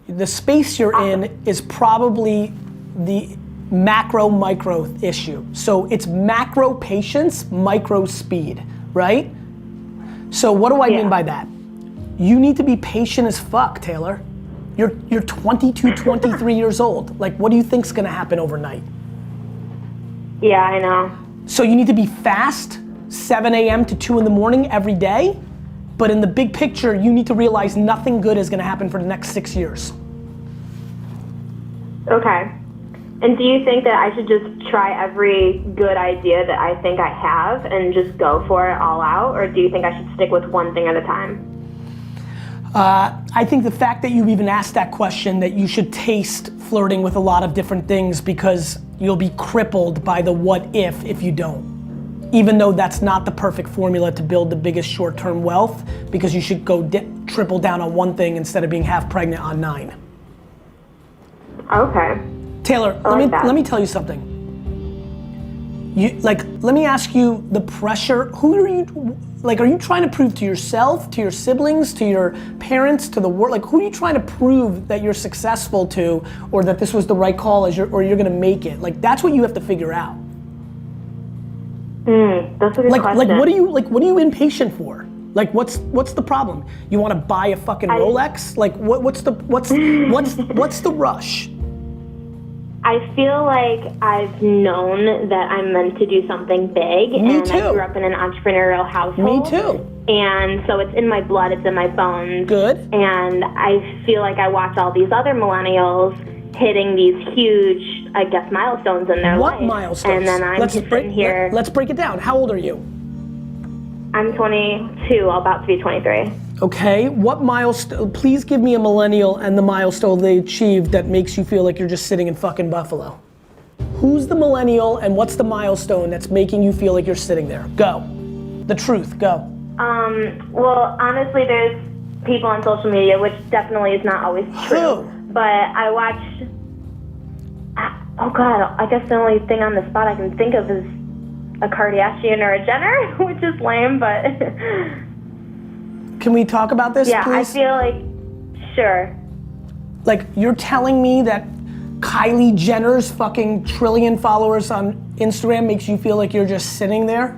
The space you're in is probably the macro micro issue. So it's macro patience, micro speed, right? So what do I mean by that? You need to be patient as fuck, Taylor. You're 22, 23 years old. Like, what do you think's gonna happen overnight? Yeah, I know. So you need to be fast, 7 a.m. to 2 in the morning every day, but in the big picture, you need to realize nothing good is gonna happen for the next 6 years. Okay. And do you think that I should just try every good idea that I think I have and just go for it all out? Or do you think I should stick with one thing at a time? I think the fact that you've even asked that question, that you should taste flirting with a lot of different things, because you'll be crippled by the what if you don't. Even though that's not the perfect formula to build the biggest short-term wealth, because you should go triple down on one thing instead of being half pregnant on 9. Okay. Taylor, let me tell you something. Let me ask you the pressure. Who are you trying to prove to yourself, to your siblings, to your parents, to the world? Like, who are you trying to prove that you're successful to, or that this was the right call, or you're gonna make it? Like, that's what you have to figure out. That's a good question. What are you impatient for? Like, what's the problem? You want to buy a fucking Rolex? Like, what's the rush? I feel like I've known that I'm meant to do something big. Me too. I grew up in an entrepreneurial household. Me too. And so it's in my blood, it's in my bones. Good. And I feel like I watch all these other millennials hitting these huge, I guess, milestones in their life. What milestones? And then I'm sitting here. Let's break it down. How old are you? I'm 22, about to be 23. Okay, what milestone, please give me a millennial and the milestone they achieved that makes you feel like you're just sitting in fucking Buffalo. Who's the millennial and what's the milestone that's making you feel like you're sitting there? Go. The truth, go. Well, honestly, there's people on social media, which definitely is not always true. Who? But I watch, oh God, I guess the only thing on the spot I can think of is a Kardashian or a Jenner, which is lame, but. Can we talk about this, yeah, please? I feel like, sure. Like, you're telling me that Kylie Jenner's fucking trillion followers on Instagram makes you feel like you're just sitting there?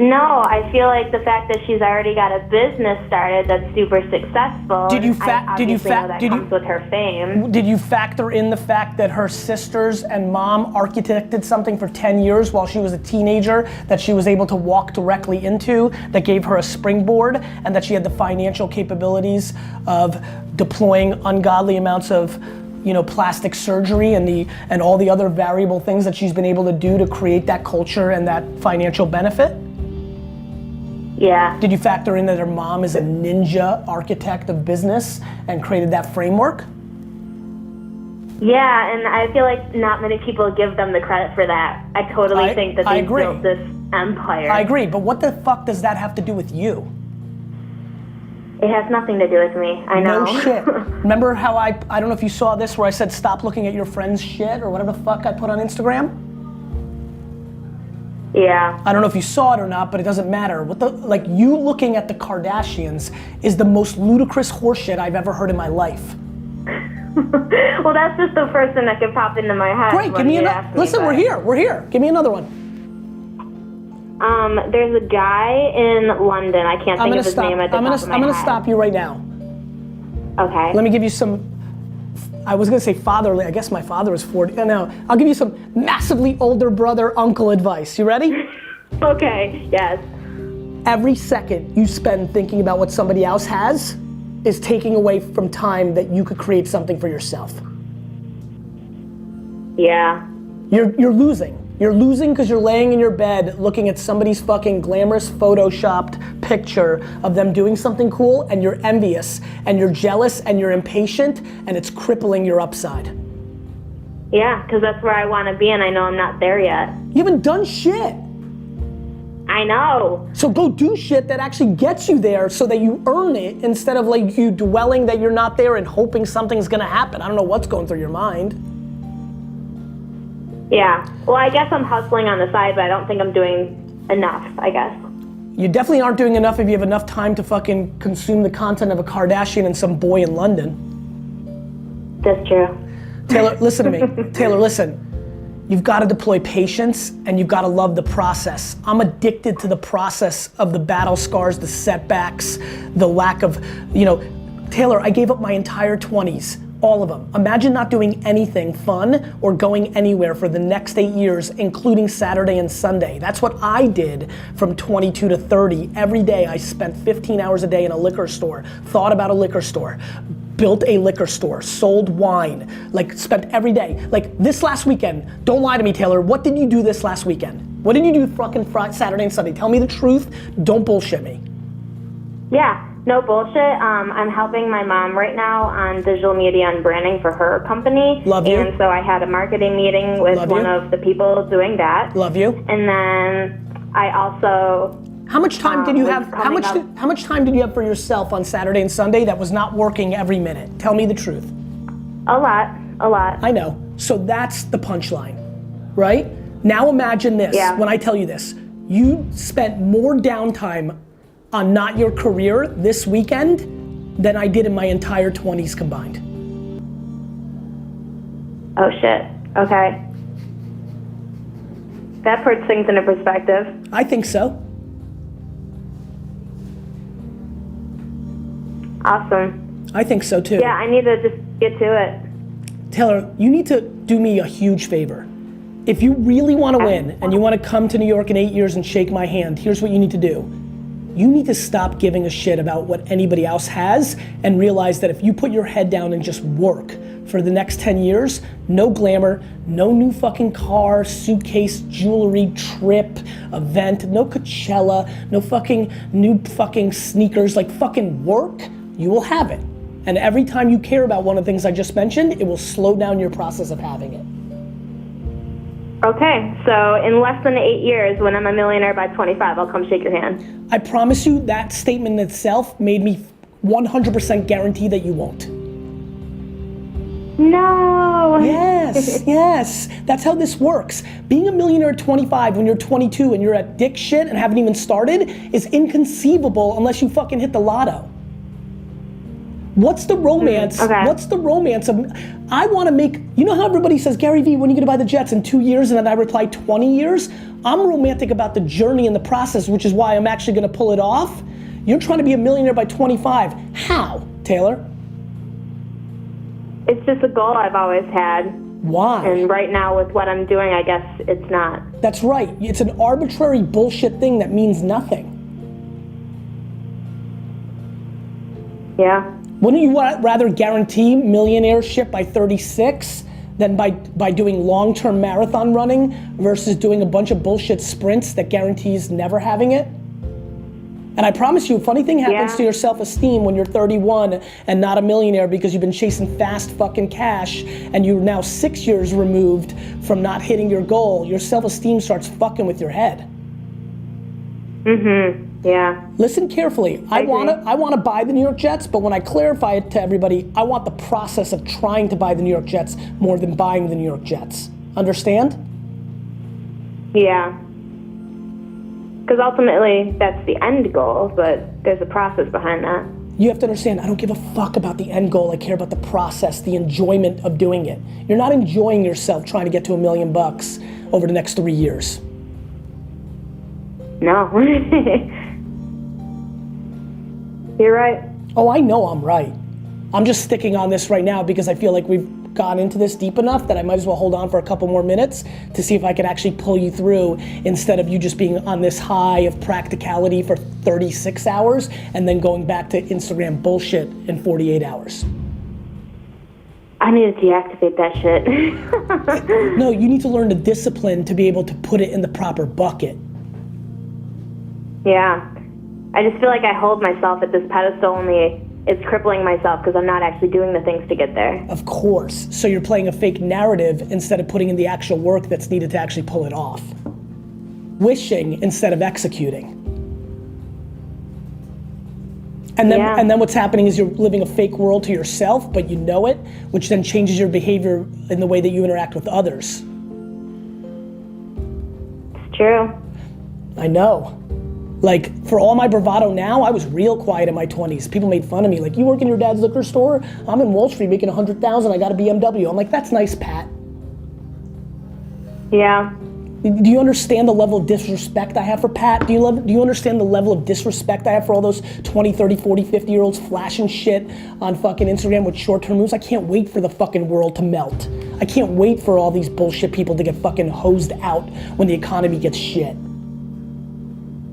No, I feel like the fact that she's already got a business started that's super successful. Did you comes with her fame. Did you factor in the fact that her sisters and mom architected something for 10 years while she was a teenager that she was able to walk directly into, that gave her a springboard, and that she had the financial capabilities of deploying ungodly amounts of plastic surgery and all the other variable things that she's been able to do to create that culture and that financial benefit? Yeah. Did you factor in that her mom is a ninja architect of business and created that framework? Yeah, and I feel like not many people give them the credit for that. I totally think that they built this empire. I agree, but what the fuck does that have to do with you? It has nothing to do with me, I know. No shit. Remember how I don't know if you saw this, where I said stop looking at your friend's shit or whatever the fuck I put on Instagram? Yeah. I don't know if you saw it or not, but it doesn't matter. You looking at the Kardashians is the most ludicrous horseshit I've ever heard in my life. Well, that's just the first thing that could pop into my head. Great, give me another. Listen, we're here. Give me another one. There's a guy in London. I can't think of his name at the top of my head. I'm gonna stop you right now. Okay. Let me give you some. I was gonna say fatherly, I guess my father was 40. No, I'll give you some massively older brother, uncle advice. You ready? Okay, yes. Every second you spend thinking about what somebody else has is taking away from time that you could create something for yourself. Yeah. You're losing. You're losing because you're laying in your bed looking at somebody's fucking glamorous photoshopped picture of them doing something cool, and you're envious and you're jealous and you're impatient, and it's crippling your upside. Yeah, because that's where I want to be, and I know I'm not there yet. You haven't done shit. I know. So go do shit that actually gets you there so that you earn it, instead of like you dwelling that you're not there and hoping something's gonna happen. I don't know what's going through your mind. Yeah, well, I guess I'm hustling on the side, but I don't think I'm doing enough, I guess. You definitely aren't doing enough if you have enough time to fucking consume the content of a Kardashian and some boy in London. That's true. Taylor, listen to me. Taylor, listen. You've got to deploy patience and you've got to love the process. I'm addicted to the process of the battle scars, the setbacks, the lack of, Taylor, I gave up my entire 20s, all of them. Imagine not doing anything fun or going anywhere for the next 8 years, including Saturday and Sunday. That's what I did from 22 to 30. Every day I spent 15 hours a day in a liquor store, thought about a liquor store, built a liquor store, sold wine, spent every day. This last weekend, don't lie to me, Taylor, what did you do this last weekend? What did you do fucking Saturday and Sunday? Tell me the truth, don't bullshit me. Yeah, no bullshit. I'm helping my mom right now on visual media and branding for her company. Love you. And so I had a marketing meeting with one of the people doing that. Love you. And then I also how much time did you have? How much time did you have for yourself on Saturday and Sunday that was not working every minute? Tell me the truth. A lot. I know. So that's the punchline, right? Now imagine this. When I tell you this, you spent more downtime on not your career this weekend than I did in my entire 20s combined. Oh shit. Okay. That puts things into perspective. I think so. Awesome. I think so too. Yeah, I need to just get to it. Taylor, you need to do me a huge favor. If you really want to win and you want to come to New York in 8 years and shake my hand, here's what you need to do. You need to stop giving a shit about what anybody else has and realize that if you put your head down and just work for the next 10 years, no glamour, no new fucking car, suitcase, jewelry, trip, event, no Coachella, no fucking new fucking sneakers, fucking work, you will have it. And every time you care about one of the things I just mentioned, it will slow down your process of having it. Okay, so in less than 8 years, when I'm a millionaire by 25, I'll come shake your hand. I promise you that statement itself made me 100% guarantee that you won't. No. Yes. That's how this works. Being a millionaire at 25 when you're 22 and you're at dick shit and haven't even started is inconceivable unless you fucking hit the lotto. What's the romance? Okay. What's the romance of, I want to make, you know how everybody says, Garyvee, when are you going to buy the jets in 2 years? And then I reply 20 years? I'm romantic about the journey and the process, which is why I'm actually going to pull it off. You're trying to be a millionaire by 25. How, Taylor? It's just a goal I've always had. Why? And right now with what I'm doing, I guess it's not. That's right. It's an arbitrary bullshit thing that means nothing. Yeah. Wouldn't you rather guarantee millionaireship by 36 than by doing long-term marathon running versus doing a bunch of bullshit sprints that guarantees never having it? And I promise you, a funny thing happens to your self-esteem when you're 31 and not a millionaire because you've been chasing fast fucking cash and you're now 6 years removed from not hitting your goal. Your self-esteem starts fucking with your head. Yeah. Listen carefully. I want to buy the New York Jets, but when I clarify it to everybody, I want the process of trying to buy the New York Jets more than buying the New York Jets. Understand? Yeah. Because ultimately, that's the end goal, but there's a process behind that. You have to understand, I don't give a fuck about the end goal. I care about the process, the enjoyment of doing it. You're not enjoying yourself trying to get to $1 million over the next 3 years. No. You're right. Oh, I know I'm right. I'm just sticking on this right now because I feel like we've gone into this deep enough that I might as well hold on for a couple more minutes to see if I can actually pull you through instead of you just being on this high of practicality for 36 hours and then going back to Instagram bullshit in 48 hours. I need to deactivate that shit. No, you need to learn the discipline to be able to put it in the proper bucket. Yeah. I just feel like I hold myself at this pedestal only it's crippling myself because I'm not actually doing the things to get there. Of course. So you're playing a fake narrative instead of putting in the actual work that's needed to actually pull it off. Wishing instead of executing. And then what's happening is you're living a fake world to yourself, but you know it, which then changes your behavior in the way that you interact with others. It's true. I know. Like, for all my bravado now, I was real quiet in my 20s. People made fun of me, like, you work in your dad's liquor store? I'm in Wall Street making 100,000, I got a BMW. I'm like, that's nice, Pat. Yeah. Do you understand the level of disrespect I have for Pat? Do you understand the level of disrespect I have for all those 20, 30, 40, 50-year-olds flashing shit on fucking Instagram with short-term moves? I can't wait for the fucking world to melt. I can't wait for all these bullshit people to get fucking hosed out when the economy gets shit.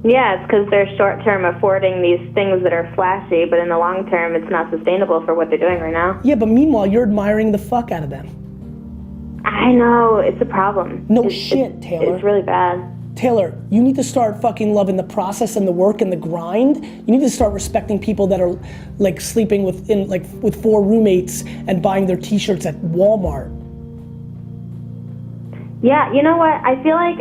Yeah, it's because they're short-term affording these things that are flashy, but in the long term, it's not sustainable for what they're doing right now. Yeah, but meanwhile, you're admiring the fuck out of them. I know, it's a problem. No shit, Taylor. It's really bad. Taylor, you need to start fucking loving the process and the work and the grind. You need to start respecting people that are like sleeping with 4 roommates and buying their t-shirts at Walmart. Yeah, you know what? I feel like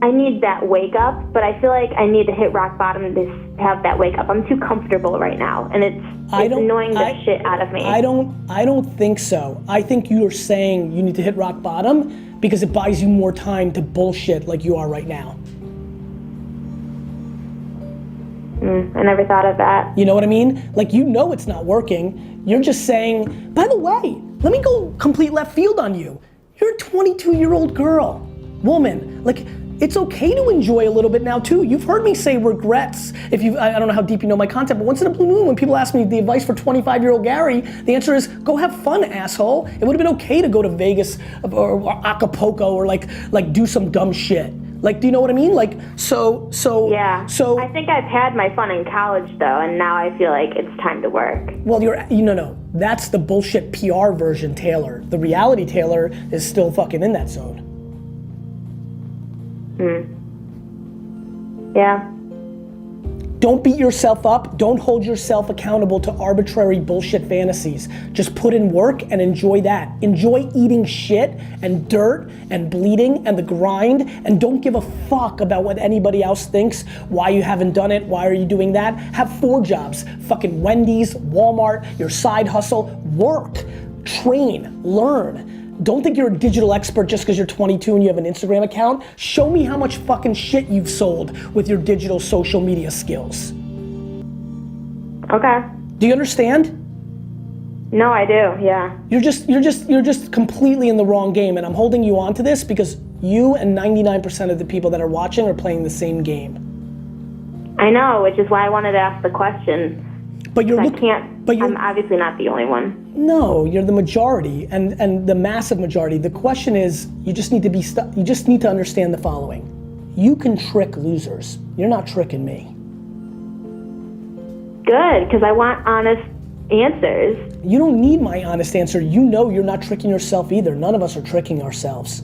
I need that wake up, but I feel like I need to hit rock bottom to have that wake up. I'm too comfortable right now, and it's annoying the shit out of me. I don't think so. I think you're saying you need to hit rock bottom because it buys you more time to bullshit like you are right now. I never thought of that. You know what I mean? Like, you know it's not working. You're just saying, by the way, let me go complete left field on you. You're a 22-year-old girl, woman. Like, it's okay to enjoy a little bit now too. You've heard me say regrets. I don't know how deep you know my content, but once in a blue moon when people ask me the advice for 25-year-old Gary, the answer is go have fun, asshole. It would have been okay to go to Vegas or Acapulco or like do some dumb shit. Like, do you know what I mean? Like, so. Yeah. So I think I've had my fun in college though, and now I feel like it's time to work. Well, no. That's the bullshit PR version, Taylor. The reality Taylor is still fucking in that zone. Yeah. Don't beat yourself up. Don't hold yourself accountable to arbitrary bullshit fantasies. Just put in work and enjoy that. Enjoy eating shit and dirt and bleeding and the grind, and don't give a fuck about what anybody else thinks, why you haven't done it, why are you doing that. Have 4 jobs, fucking Wendy's, Walmart, your side hustle. Work, train, learn. Don't think you're a digital expert just because you're 22 and you have an Instagram account. Show me how much fucking shit you've sold with your digital social media skills. Okay. Do you understand? No, I do, yeah. You're just completely in the wrong game, and I'm holding you on to this because you and 99% of the people that are watching are playing the same game. I know, which is why I wanted to ask the question. But I'm obviously not the only one. No, you're the majority and the massive majority. The question is, you just need to understand the following. You can trick losers. You're not tricking me. Good, because I want honest answers. You don't need my honest answer. You know you're not tricking yourself either. None of us are tricking ourselves.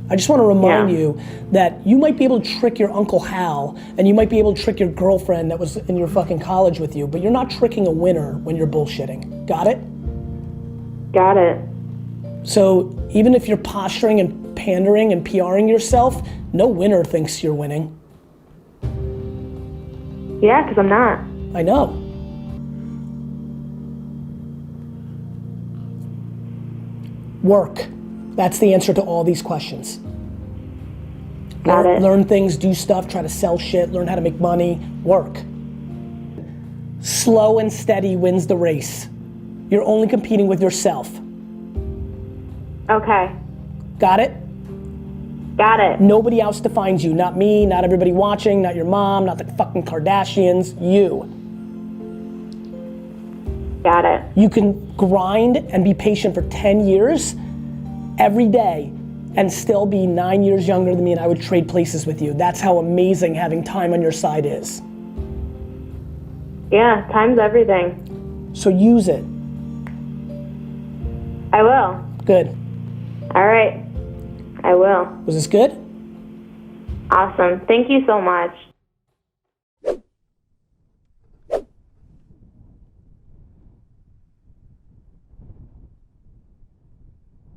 I just want to remind you that you might be able to trick your Uncle Hal and you might be able to trick your girlfriend that was in your fucking college with you, but you're not tricking a winner when you're bullshitting. Got it? Got it. So even if you're posturing and pandering and PRing yourself, no winner thinks you're winning. Yeah, because I'm not. I know. Work. That's the answer to all these questions. Got it. Learn things, do stuff, try to sell shit, learn how to make money, work. Slow and steady wins the race. You're only competing with yourself. Okay. Got it? Got it. Nobody else defines you. Not me, not everybody watching, not your mom, not the fucking Kardashians, you. Got it. You can grind and be patient for 10 years every day and still be 9 years younger than me, and I would trade places with you. That's how amazing having time on your side is. Yeah, time's everything. So use it. I will. Good. All right, I will. Was this good? Awesome, thank you so much.